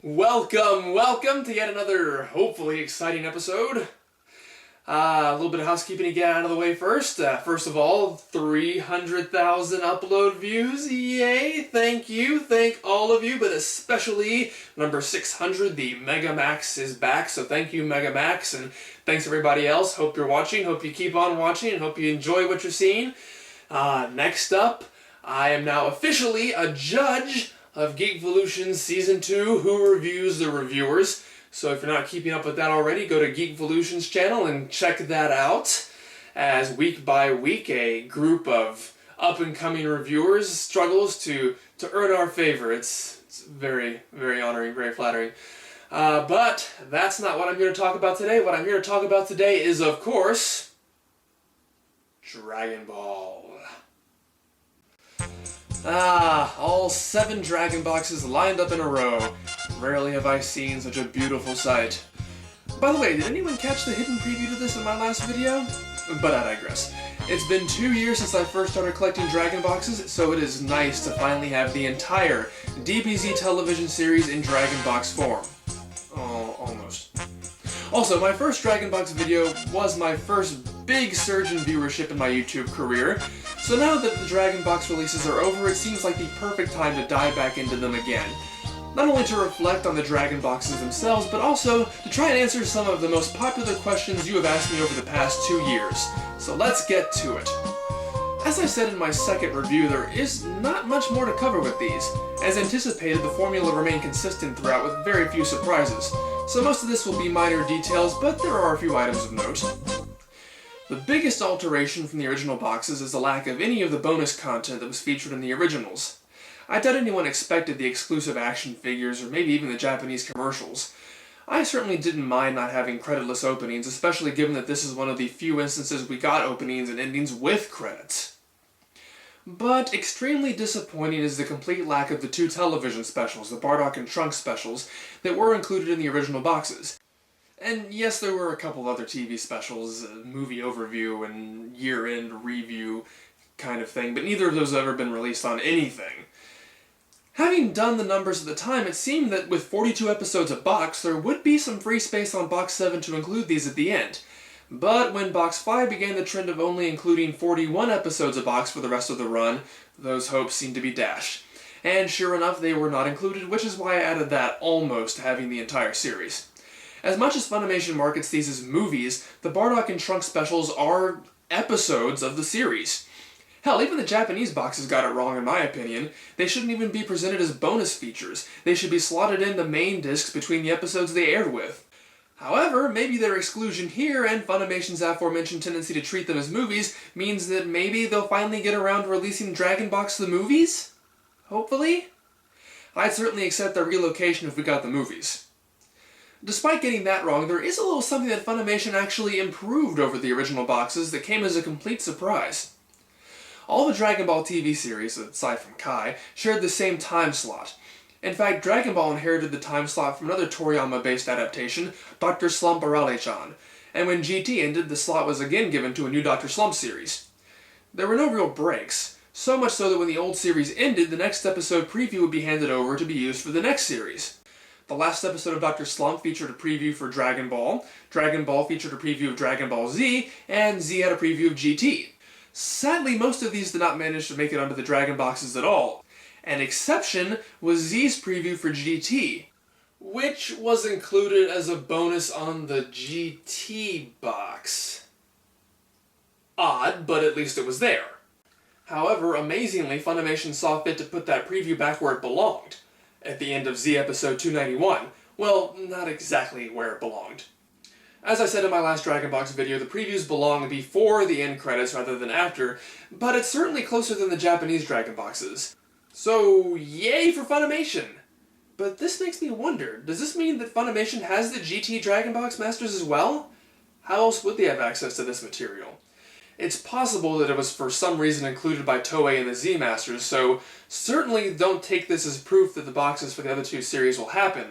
Welcome to yet another, hopefully exciting episode. A little bit of housekeeping to get out of the way first. First of all, 300,000 upload views. Yay! Thank you. Thank all of you, but especially number 600, the Mega Max is back. So thank you, Mega Max, and thanks everybody else. Hope you're watching. Hope you keep on watching, and hope you enjoy what you're seeing. Next up, I am now officially a judge of Geekvolution's Season 2, Who Reviews the Reviewers. So if you're not keeping up with that already, go to Geekvolution's channel and check that out, as week by week a group of up-and-coming reviewers struggles to earn our favor. It's very, very honoring, very flattering. But that's not what I'm here to talk about today. What I'm here to talk about today is, of course, Dragon Ball. All 7 Dragon Boxes lined up in a row. Rarely have I seen such a beautiful sight. By the way, did anyone catch the hidden preview to this in my last video? But I digress. It's been 2 years since I first started collecting Dragon Boxes, so it is nice to finally have the entire DBZ television series in Dragon Box form. Oh, almost. Also, my first Dragon Box video was my first big surge in viewership in my YouTube career, so now that the Dragon Box releases are over, it seems like the perfect time to dive back into them again. Not only to reflect on the Dragon Boxes themselves, but also to try and answer some of the most popular questions you have asked me over the past 2 years. So let's get to it. As I said in my second review, there is not much more to cover with these. As anticipated, the formula remained consistent throughout with very few surprises, so most of this will be minor details, but there are a few items of note. The biggest alteration from the original boxes is the lack of any of the bonus content that was featured in the originals. I doubt anyone expected the exclusive action figures or maybe even the Japanese commercials. I certainly didn't mind not having creditless openings, especially given that this is one of the few instances we got openings and endings with credits. But extremely disappointing is the complete lack of the 2 television specials, the Bardock and Trunks specials, that were included in the original boxes. And yes, there were a couple other TV specials, movie overview and year-end review kind of thing, but neither of those have ever been released on anything. Having done the numbers at the time, it seemed that with 42 episodes a box, there would be some free space on Box 7 to include these at the end. But when Box 5 began the trend of only including 41 episodes a box for the rest of the run, those hopes seemed to be dashed. And sure enough, they were not included, which is why I added that almost to having the entire series. As much as Funimation markets these as movies, the Bardock and Trunks specials are episodes of the series. Hell, even the Japanese boxes got it wrong in my opinion. They shouldn't even be presented as bonus features. They should be slotted in the main discs between the episodes they aired with. However, maybe their exclusion here and Funimation's aforementioned tendency to treat them as movies means that maybe they'll finally get around to releasing Dragon Box the movies? Hopefully? I'd certainly accept their relocation if we got the movies. Despite getting that wrong, there is a little something that Funimation actually improved over the original boxes that came as a complete surprise. All the Dragon Ball TV series, aside from Kai, shared the same time slot. In fact, Dragon Ball inherited the time slot from another Toriyama-based adaptation, Dr. Slump Arale-chan, and when GT ended, the slot was again given to a new Dr. Slump series. There were no real breaks, so much so that when the old series ended, the next episode preview would be handed over to be used for the next series. The last episode of Dr. Slump featured a preview for Dragon Ball featured a preview of Dragon Ball Z, and Z had a preview of GT. Sadly, most of these did not manage to make it onto the Dragon Boxes at all. An exception was Z's preview for GT, which was included as a bonus on the GT box. Odd, but at least it was there. However, amazingly, Funimation saw fit to put that preview back where it belonged, at the end of Z episode 291. Well, not exactly where it belonged. As I said in my last Dragon Box video, the previews belong before the end credits rather than after, but it's certainly closer than the Japanese Dragon Boxes. So, yay for Funimation! But this makes me wonder, does this mean that Funimation has the GT Dragon Box Masters as well? How else would they have access to this material? It's possible that it was for some reason included by Toei in the Z Masters, so certainly don't take this as proof that the boxes for the other 2 series will happen,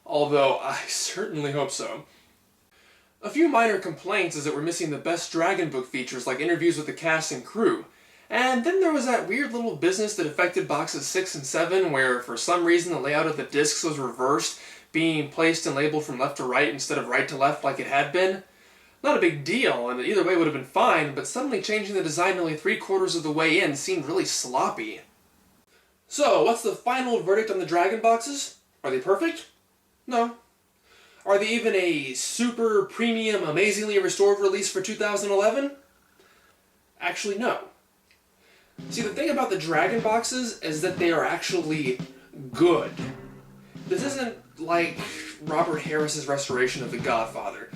although I certainly hope so. A few minor complaints is that we're missing the best Dragon Book features like interviews with the cast and crew, And then there was that weird little business that affected boxes 6 and 7, where for some reason the layout of the discs was reversed, being placed and labeled from left to right instead of right to left like it had been. Not a big deal, and either way would have been fine, but suddenly changing the design nearly 3/4 of the way in seemed really sloppy. So, what's the final verdict on the Dragon boxes? Are they perfect? No. Are they even a super premium, amazingly restored release for 2011? Actually, no. See, the thing about the Dragon boxes is that they are actually good. This isn't like Robert Harris's restoration of The Godfather.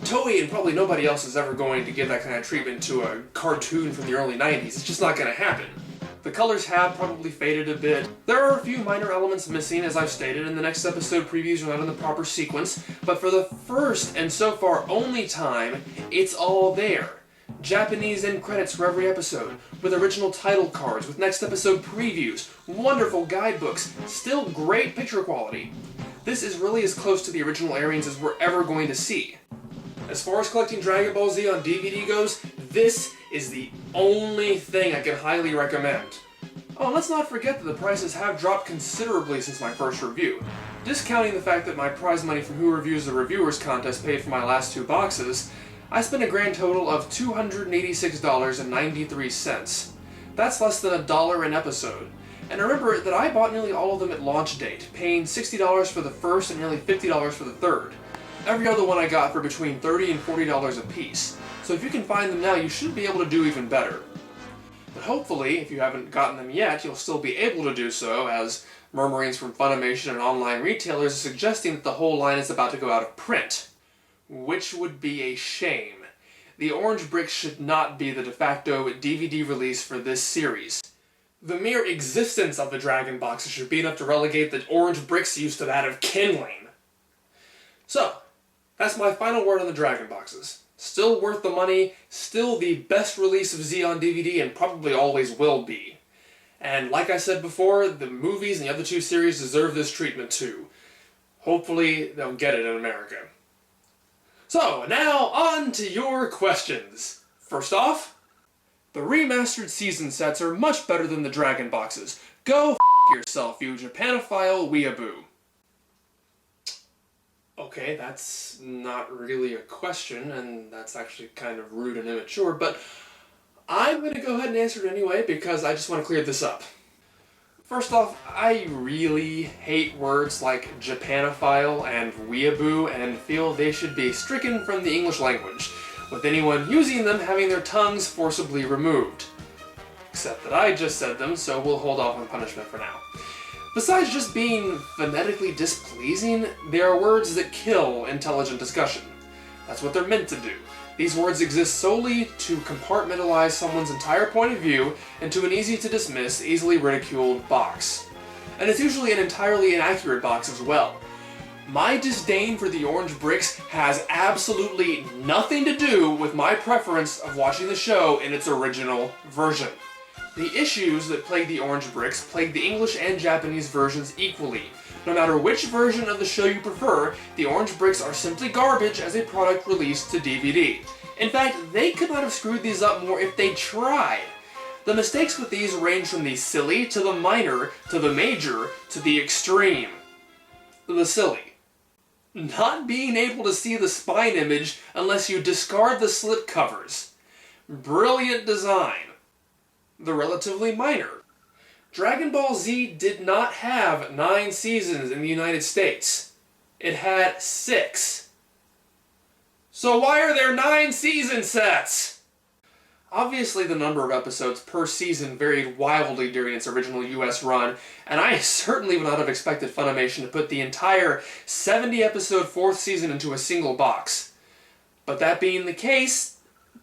Toei and probably nobody else is ever going to give that kind of treatment to a cartoon from the early 90s. It's just not going to happen. The colors have probably faded a bit. There are a few minor elements missing, as I've stated, and the next episode previews are not in the proper sequence, but for the first and so far only time, it's all there. Japanese end credits for every episode, with original title cards, with next episode previews, wonderful guidebooks, still great picture quality. This is really as close to the original airings as we're ever going to see. As far as collecting Dragon Ball Z on DVD goes, this is the only thing I can highly recommend. Oh, and let's not forget that the prices have dropped considerably since my first review. Discounting the fact that my prize money from Who Reviews the Reviewers contest paid for my last 2 boxes, I spent a grand total of $286.93. That's less than $1 an episode. And remember that I bought nearly all of them at launch date, paying $60 for the first and nearly $50 for the third. Every other one I got for between $30 and $40 a piece. So if you can find them now, you should be able to do even better. But hopefully, if you haven't gotten them yet, you'll still be able to do so, as murmurings from Funimation and online retailers are suggesting that the whole line is about to go out of print. Which would be a shame. The Orange Bricks should not be the de facto DVD release for this series. The mere existence of the Dragon boxes should be enough to relegate the Orange Bricks use to that of kindling. So, that's my final word on the Dragon boxes. Still worth the money, still the best release of Z on DVD, and probably always will be. And like I said before, the movies and the other 2 series deserve this treatment too. Hopefully they'll get it in America. So, now on to your questions. First off, the remastered season sets are much better than the Dragon boxes. Go f*** yourself, you Japanophile weeaboo. Okay, that's not really a question, and that's actually kind of rude and immature, but I'm going to go ahead and answer it anyway because I just want to clear this up. First off, I really hate words like Japanophile and weeaboo and feel they should be stricken from the English language, with anyone using them having their tongues forcibly removed. Except that I just said them, so we'll hold off on punishment for now. Besides just being phonetically displeasing, they are words that kill intelligent discussion. That's what they're meant to do. These words exist solely to compartmentalize someone's entire point of view into an easy-to-dismiss, easily ridiculed box. And it's usually an entirely inaccurate box as well. My disdain for the Orange Bricks has absolutely nothing to do with my preference of watching the show in its original version. The issues that plague the Orange Bricks plague the English and Japanese versions equally. No matter which version of the show you prefer, the Orange Bricks are simply garbage as a product released to DVD. In fact, they could not have screwed these up more if they tried. The mistakes with these range from the silly, to the minor, to the major, to the extreme. The silly. Not being able to see the spine image unless you discard the slip covers. Brilliant design. The relatively minor. Dragon Ball Z did not have 9 seasons in the United States. It had 6. So why are there 9 season sets? Obviously the number of episodes per season varied wildly during its original US run, and I certainly would not have expected Funimation to put the entire 70-episode 4th season into a single box. But that being the case,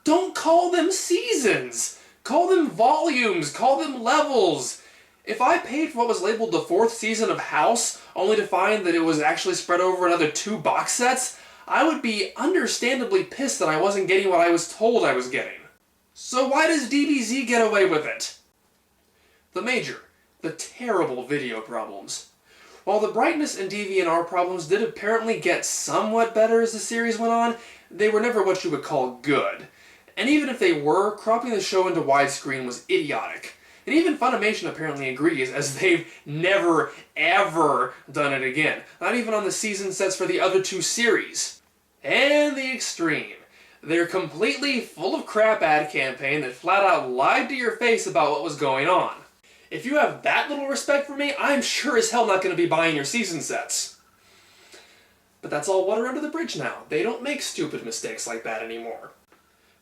don't call them seasons! Call them volumes, call them levels. If I paid for what was labeled the 4th season of House, only to find that it was actually spread over another 2 box sets, I would be understandably pissed that I wasn't getting what I was told I was getting. So why does DBZ get away with it? The major, the terrible video problems. While the brightness and DVR problems did apparently get somewhat better as the series went on, they were never what you would call good. And even if they were, cropping the show into widescreen was idiotic. And even Funimation apparently agrees, as they've never, ever done it again. Not even on the season sets for the other two series. And the extreme. Their completely full of crap ad campaign that flat out lied to your face about what was going on. If you have that little respect for me, I'm sure as hell not going to be buying your season sets. But that's all water under the bridge now. They don't make stupid mistakes like that anymore.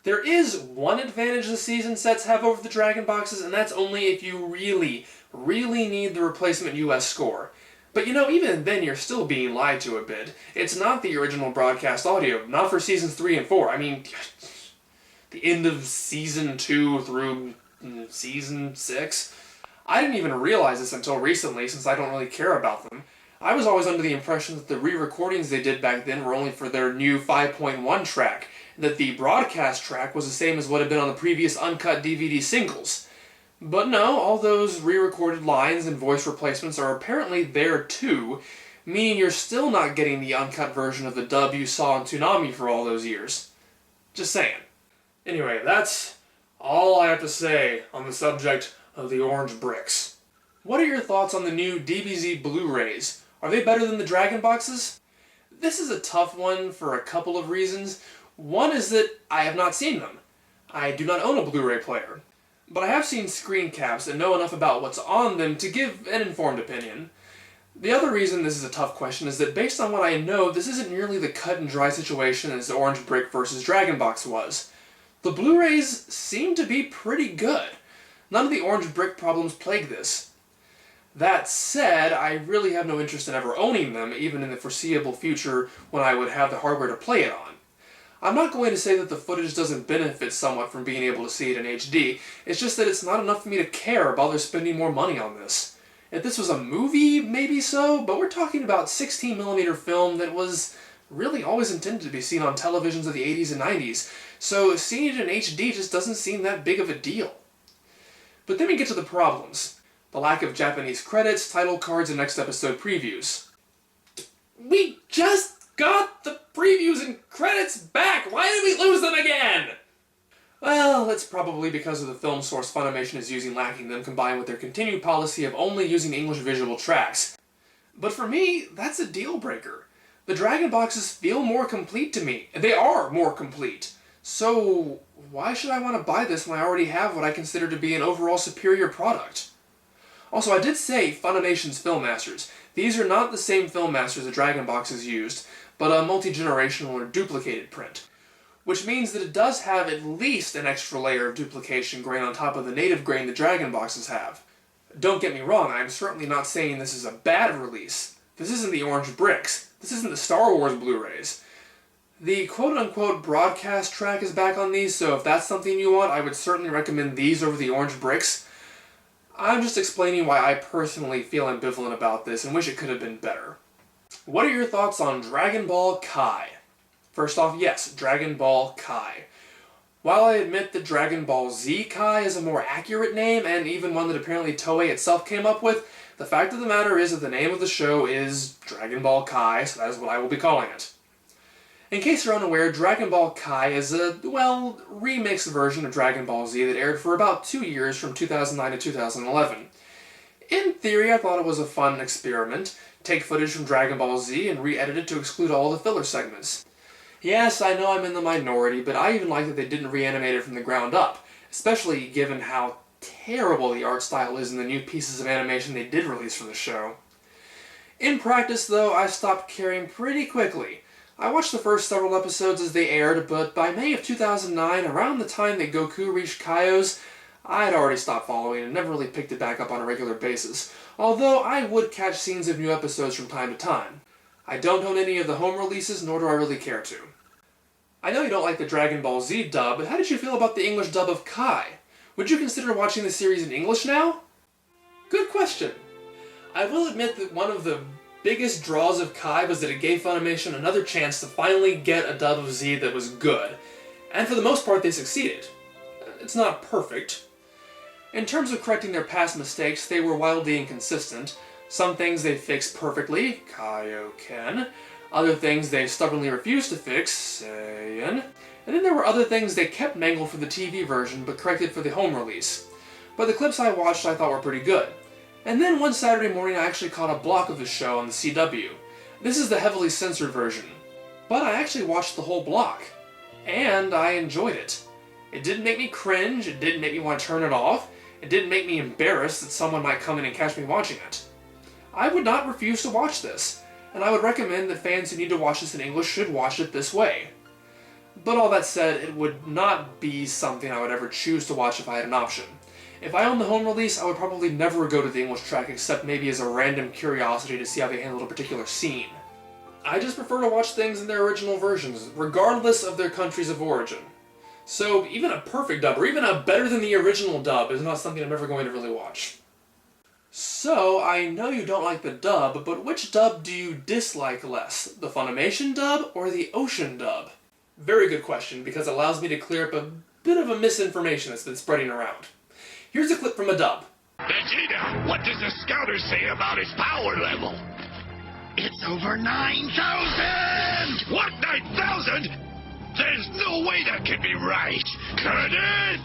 There is one advantage the season sets have over the Dragon boxes, and that's only if you really, really need the replacement US score. But you know, even then you're still being lied to a bit. It's not the original broadcast audio, not for seasons 3 and 4. I mean, the end of season 2 through season 6. I didn't even realize this until recently, since I don't really care about them. I was always under the impression that the re-recordings they did back then were only for their new 5.1 track, and that the broadcast track was the same as what had been on the previous uncut DVD singles. But no, all those re-recorded lines and voice replacements are apparently there too, meaning you're still not getting the uncut version of the dub you saw on Toonami for all those years. Just saying. Anyway, that's all I have to say on the subject of the orange bricks. What are your thoughts on the new DBZ Blu-rays? Are they better than the Dragon boxes? This is a tough one for a couple of reasons. One is that I have not seen them. I do not own a Blu-ray player. But I have seen screen caps and know enough about what's on them to give an informed opinion. The other reason this is a tough question is that based on what I know, this isn't nearly the cut and dry situation as the Orange Brick versus Dragon Box was. The Blu-rays seem to be pretty good. None of the Orange Brick problems plague this. That said, I really have no interest in ever owning them, even in the foreseeable future when I would have the hardware to play it on. I'm not going to say that the footage doesn't benefit somewhat from being able to see it in HD, it's just that it's not enough for me to care about they're spending more money on this. If this was a movie, maybe so, but we're talking about 16mm film that was really always intended to be seen on televisions of the 80s and 90s, so seeing it in HD just doesn't seem that big of a deal. But then we get to the problems. The lack of Japanese credits, title cards, and next episode previews. We just got the previews and credits back! Why did we lose them again? Well, it's probably because of the film source Funimation is using lacking them, combined with their continued policy of only using English visual tracks. But for me, that's a deal breaker. The Dragon boxes feel more complete to me. They are more complete. So, why should I want to buy this when I already have what I consider to be an overall superior product? Also, I did say Funimation's Filmmasters. These are not the same Filmmasters the Dragon boxes used, but a multi-generational or duplicated print. Which means that it does have at least an extra layer of duplication grain on top of the native grain the Dragon boxes have. Don't get me wrong, I'm certainly not saying this is a bad release. This isn't the Orange Bricks. This isn't the Star Wars Blu-rays. The quote-unquote broadcast track is back on these, so if that's something you want, I would certainly recommend these over the Orange Bricks. I'm just explaining why I personally feel ambivalent about this and wish it could have been better. What are your thoughts on Dragon Ball Kai? First off, yes, Dragon Ball Kai. While I admit that Dragon Ball Z Kai is a more accurate name, and even one that apparently Toei itself came up with, the fact of the matter is that the name of the show is Dragon Ball Kai, so that is what I will be calling it. In case you're unaware, Dragon Ball Kai is a, well, remixed version of Dragon Ball Z that aired for about 2 years from 2009 to 2011. In theory, I thought it was a fun experiment. Take footage from Dragon Ball Z and re-edit it to exclude all the filler segments. Yes, I know I'm in the minority, but I even like that they didn't reanimate it from the ground up, especially given how terrible the art style is in the new pieces of animation they did release for the show. In practice, though, I stopped caring pretty quickly. I watched the first several episodes as they aired, but by May of 2009, around the time that Goku reached Kaio's, I had already stopped following and never really picked it back up on a regular basis, although I would catch scenes of new episodes from time to time. I don't own any of the home releases, nor do I really care to. I know you don't like the Dragon Ball Z dub, but how did you feel about the English dub of Kai? Would you consider watching the series in English now? Good question. I will admit that one of the biggest draws of Kai was that it gave Funimation another chance to finally get a dub of Z that was good, and for the most part they succeeded. It's not perfect. In terms of correcting their past mistakes, they were wildly inconsistent. Some things they fixed perfectly, Kaioken. Other things they stubbornly refused to fix, saying. And then there were other things they kept mangled for the TV version but corrected for the home release. But the clips I watched I thought were pretty good. And then one Saturday morning I actually caught a block of the show on the CW. This is the heavily censored version. But I actually watched the whole block. And I enjoyed it. It didn't make me cringe, it didn't make me want to turn it off, it didn't make me embarrassed that someone might come in and catch me watching it. I would not refuse to watch this, and I would recommend that fans who need to watch this in English should watch it this way. But all that said, it would not be something I would ever choose to watch if I had an option. If I owned the home release, I would probably never go to the English track except maybe as a random curiosity to see how they handled a particular scene. I just prefer to watch things in their original versions, regardless of their countries of origin. So even a perfect dub, or even a better than the original dub, is not something I'm ever going to really watch. So, I know you don't like the dub, but which dub do you dislike less? The Funimation dub or the Ocean dub? Very good question, because it allows me to clear up a bit of a misinformation that's been spreading around. Here's a clip from a dub. Vegeta, what does the scouter say about his power level? It's over 9,000! What, 9,000? There's no way that can be right! Cut it!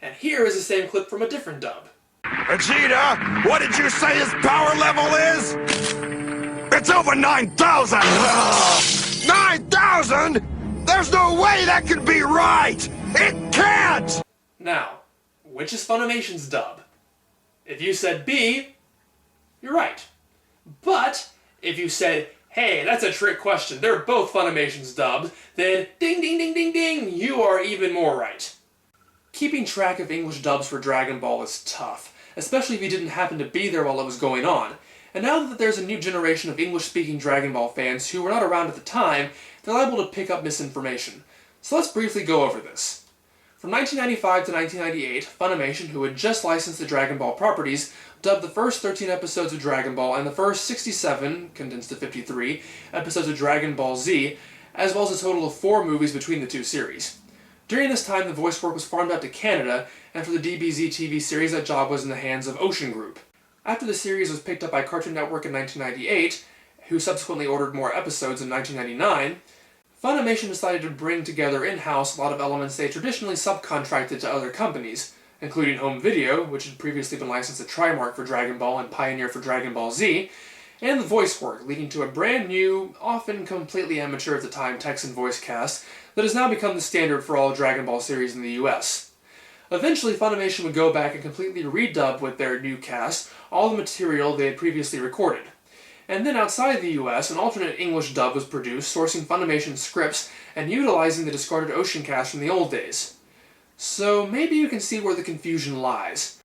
And here is the same clip from a different dub. Vegeta, what did you say his power level is? It's over 9,000! 9,000?! There's no way that can be right! It can't! Now, which is Funimation's dub? If you said B, you're right. But if you said, hey, that's a trick question, they're both Funimation's dubs, then ding ding ding ding ding, you are even more right. Keeping track of English dubs for Dragon Ball is tough, especially if you didn't happen to be there while it was going on. And now that there's a new generation of English-speaking Dragon Ball fans who were not around at the time, they're liable to pick up misinformation. So let's briefly go over this. From 1995 to 1998, Funimation, who had just licensed the Dragon Ball properties, dubbed the first 13 episodes of Dragon Ball and the first 67, condensed to 53, episodes of Dragon Ball Z, as well as a total of 4 movies between the two series. During this time, the voice work was farmed out to Canada, and for the DBZ TV series, that job was in the hands of Ocean Group. After the series was picked up by Cartoon Network in 1998, who subsequently ordered more episodes in 1999, Funimation decided to bring together in-house a lot of elements they traditionally subcontracted to other companies, including home video, which had previously been licensed to Trimark for Dragon Ball and Pioneer for Dragon Ball Z, and the voice work, leading to a brand new, often completely amateur at the time, Texan voice cast that has now become the standard for all Dragon Ball series in the US. Eventually, Funimation would go back and completely redub with their new cast all the material they had previously recorded. And then outside the US, an alternate English dub was produced, sourcing Funimation scripts and utilizing the discarded Ocean cast from the old days. So maybe you can see where the confusion lies.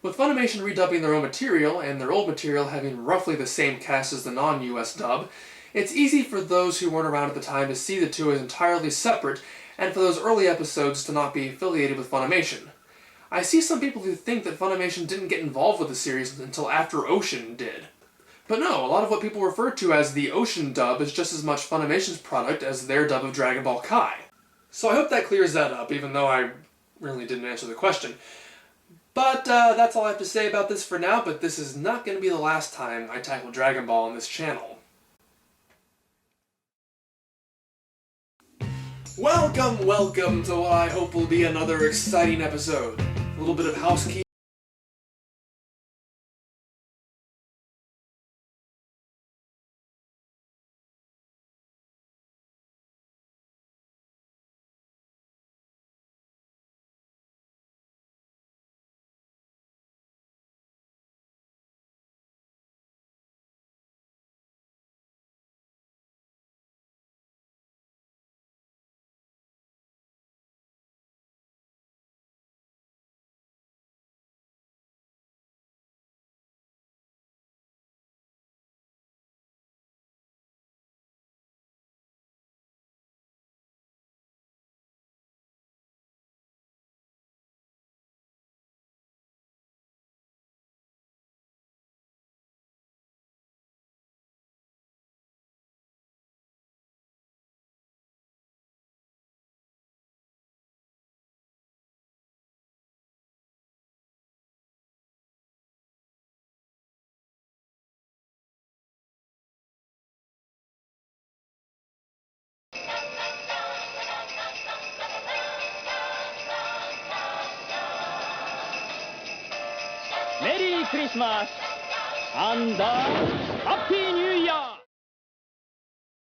With Funimation redubbing their own material, and their old material having roughly the same cast as the non-US dub, it's easy for those who weren't around at the time to see the two as entirely separate, and for those early episodes to not be affiliated with Funimation. I see some people who think that Funimation didn't get involved with the series until after Ocean did. But no, a lot of what people refer to as the Ocean dub is just as much Funimation's product as their dub of Dragon Ball Kai. So I hope that clears that up, even though I really didn't answer the question. But that's all I have to say about this for now, but this is not going to be the last time I tackle Dragon Ball on this channel. Welcome to what I hope will be another exciting episode. A little bit of housekeeping. 送りします。アンダーハッピーニュー